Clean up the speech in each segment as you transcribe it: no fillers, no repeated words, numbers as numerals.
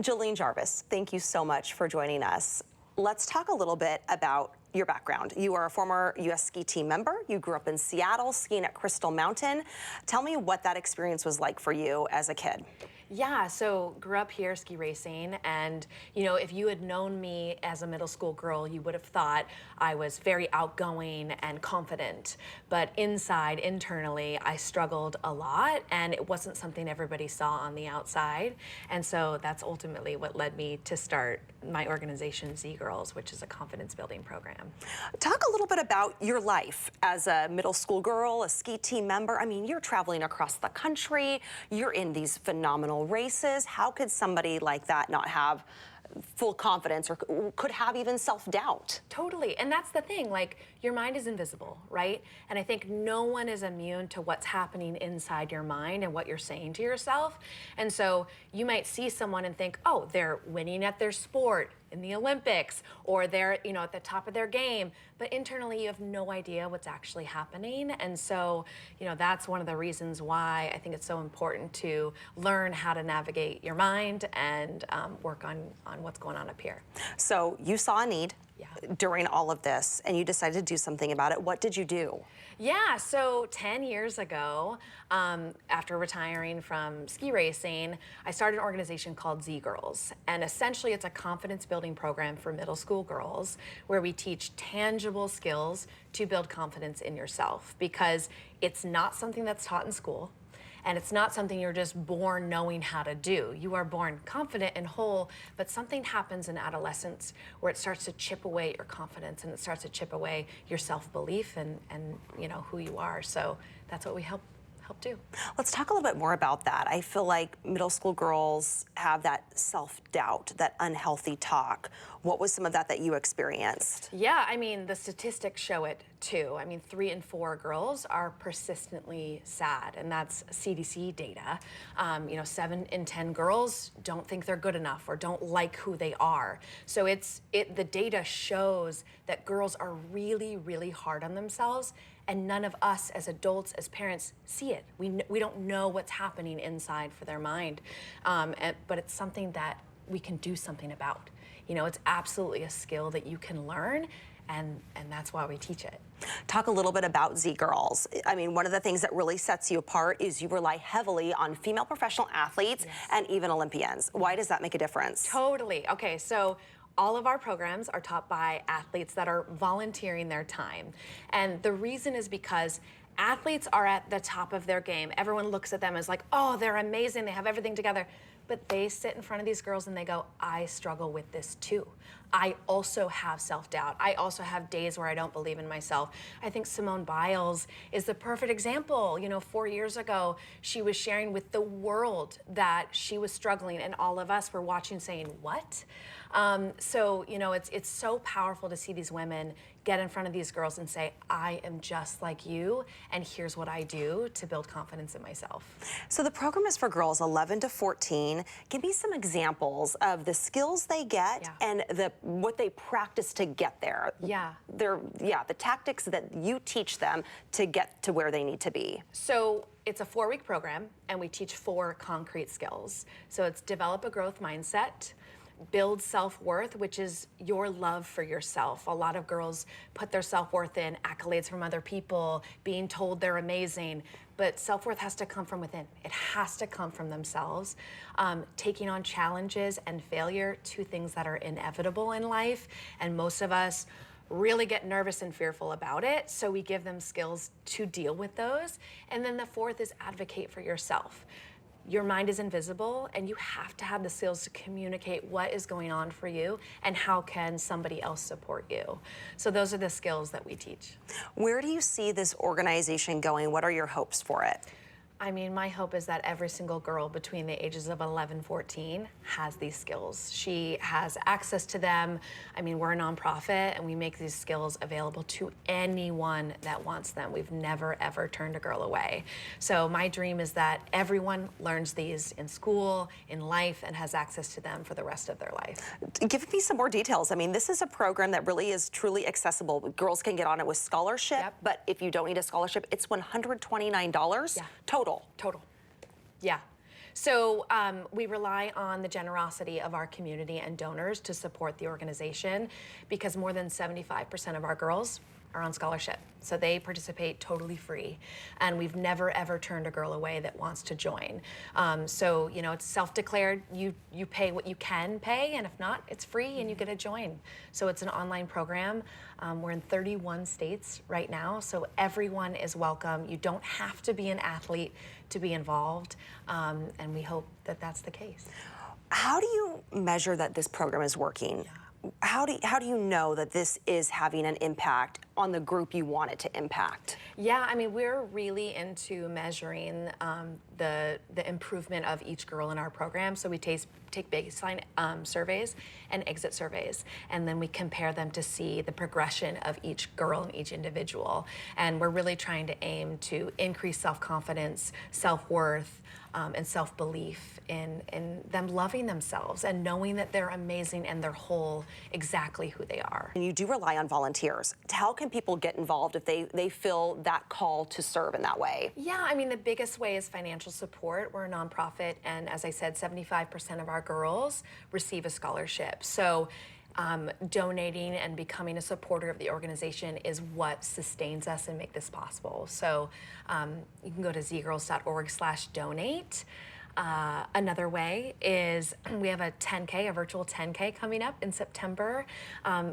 Jilyne Jarvis, thank you so much for joining us. Let's talk a little bit about your background. You are a former U.S. ski team member. You grew up in Seattle skiing at Crystal Mountain. Tell me what that experience was like for you as a kid. Yeah, so grew up here ski racing, and you know, if you had known me as a middle school girl, you would have thought I was very outgoing and confident. But internally, I struggled a lot, and it wasn't something everybody saw on the outside. And so that's ultimately what led me to start my organization, ZGiRLS, which is a confidence building program. Talk a little bit about your life as a middle school girl, a ski team member. I mean, you're traveling across the country, you're in these phenomenal races. How could somebody like that not have full confidence or could have even self-doubt? Totally, and that's the thing, like, your mind is invisible, right? And I think no one is immune to what's happening inside your mind and what you're saying to yourself. And so you might see someone and think, oh, they're winning at their sport in the Olympics, or they're, you know, at the top of their game, but internally you have no idea what's actually happening. And so, you know, that's one of the reasons why I think it's so important to learn how to navigate your mind and work on what's going on up here. So you saw a need during all of this, and you decided to do something about it. What did you do? Yeah, so 10 years ago, after retiring from ski racing, I started an organization called ZGiRLS. And essentially it's a confidence building program for middle school girls where we teach tangible skills to build confidence in yourself, because it's not something that's taught in school. And it's not something you're just born knowing how to do. You are born confident and whole, but something happens in adolescence where it starts to chip away your confidence, and it starts to chip away your self-belief and you know, who you are. So that's what we help do. Let's talk a little bit more about that. I feel like middle school girls have that self-doubt, that unhealthy talk. What was some of that you experienced? Yeah, I mean, the statistics show it too. I mean, 3 in 4 girls are persistently sad, and that's CDC data. You know, 7 in 10 girls don't think they're good enough or don't like who they are. So the data shows that girls are really, really hard on themselves, and none of us as adults, as parents, see it. We don't know what's happening inside for their mind, but it's something that we can do something about. You know, it's absolutely a skill that you can learn, and that's why we teach it. Talk a little bit about ZGiRLS. I mean, one of the things that really sets you apart is you rely heavily on female professional athletes and even Olympians. Why does that make a difference? Totally. Okay, so all of our programs are taught by athletes that are volunteering their time. And the reason is because athletes are at the top of their game. Everyone looks at them as like, oh, they're amazing, they have everything together. But they sit in front of these girls and they go, I struggle with this too. I also have self-doubt. I also have days where I don't believe in myself. I think Simone Biles is the perfect example. You know, 4 years ago, she was sharing with the world that she was struggling, and all of us were watching saying, what? So, you know, it's so powerful to see these women get in front of these girls and say, I am just like you, and here's what I do to build confidence in myself. So the program is for girls 11 to 14. Give me some examples of the skills they get and what they practice to get there. The tactics that you teach them to get to where they need to be. So it's a 4-week program, and we teach 4 concrete skills. So it's develop a growth mindset, build self-worth, which is your love for yourself. A lot of girls put their self-worth in accolades from other people, being told they're amazing, but self-worth has to come from within. It has to come from themselves. Taking on challenges and failure, 2 things that are inevitable in life, and most of us really get nervous and fearful about it, so we give them skills to deal with those. And then the 4th is advocate for yourself. Your mind is invisible, and you have to have the skills to communicate what is going on for you and how can somebody else support you. So those are the skills that we teach. Where do you see this organization going? What are your hopes for it? I mean, my hope is that every single girl between the ages of 11, 14 has these skills. She has access to them. I mean, we're a nonprofit, and we make these skills available to anyone that wants them. We've never, ever turned a girl away. So my dream is that everyone learns these in school, in life, and has access to them for the rest of their life. Give me some more details. I mean, this is a program that really is truly accessible. Girls can get on it with scholarship, but if you don't need a scholarship, it's $129 total. Total. Yeah. So we rely on the generosity of our community and donors to support the organization, because more than 75% of our girls are on scholarship. So they participate totally free. And we've never ever turned a girl away that wants to join. So, you know, it's self-declared. You pay what you can pay, and if not, it's free and you get to join. So it's an online program. We're in 31 states right now, so everyone is welcome. You don't have to be an athlete to be involved, and we hope that that's the case. How do you measure that this program is working? How do you know that this is having an impact on the group you want it to impact? Yeah, I mean, we're really into measuring the improvement of each girl in our program. So we take baseline surveys and exit surveys, and then we compare them to see the progression of each girl and each individual. And we're really trying to aim to increase self-confidence, self-worth, and self-belief in them loving themselves and knowing that they're amazing and they're whole, exactly who they are. And you do rely on volunteers. How can people get involved if they feel that call to serve in that way? Yeah, I mean, the biggest way is financial support. We're a nonprofit, and as I said, 75% of our girls receive a scholarship. So donating and becoming a supporter of the organization is what sustains us and make this possible. So you can go to ZGiRLS.org/donate. Another way is we have a 10K, a virtual 10K coming up in September,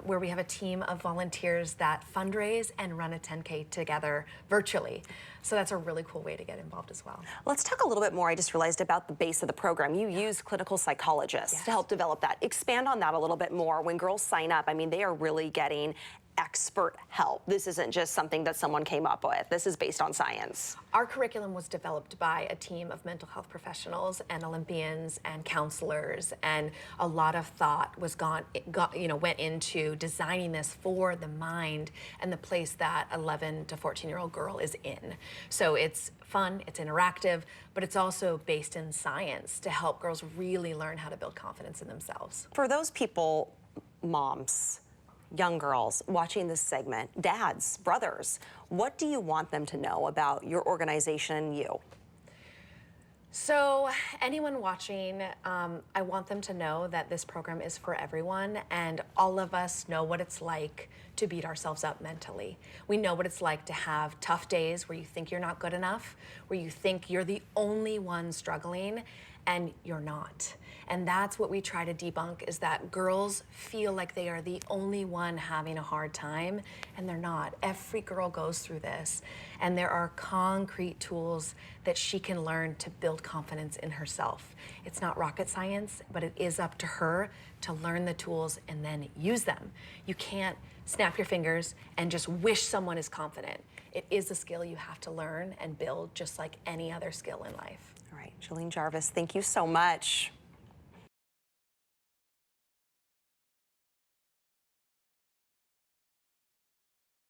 where we have a team of volunteers that fundraise and run a 10K together virtually. So that's a really cool way to get involved as well. Let's talk a little bit more, I just realized, about the base of the program. You use clinical psychologists to help develop that. Expand on that a little bit more. When girls sign up, I mean, they are really getting expert help. This isn't just something that someone came up with. This is based on science. Our curriculum was developed by a team of mental health professionals and Olympians and counselors, and a lot of thought was went into designing this for the mind and the place that 11 to 14-year-old girl is in. So it's fun, it's interactive, but it's also based in science to help girls really learn how to build confidence in themselves. For those people, moms, young girls watching this segment, dads, brothers, what do you want them to know about your organization and you? So anyone watching, I want them to know that this program is for everyone, and all of us know what it's like to beat ourselves up mentally. We know what it's like to have tough days where you think you're not good enough, where you think you're the only one struggling, and you're not. And that's what we try to debunk, is that girls feel like they are the only one having a hard time, and they're not. Every girl goes through this, and there are concrete tools that she can learn to build confidence in herself. It's not rocket science, but it is up to her to learn the tools and then use them. You can't snap your fingers and just wish someone is confident. It is a skill you have to learn and build, just like any other skill in life. All right, Jilyne Jarvis, thank you so much.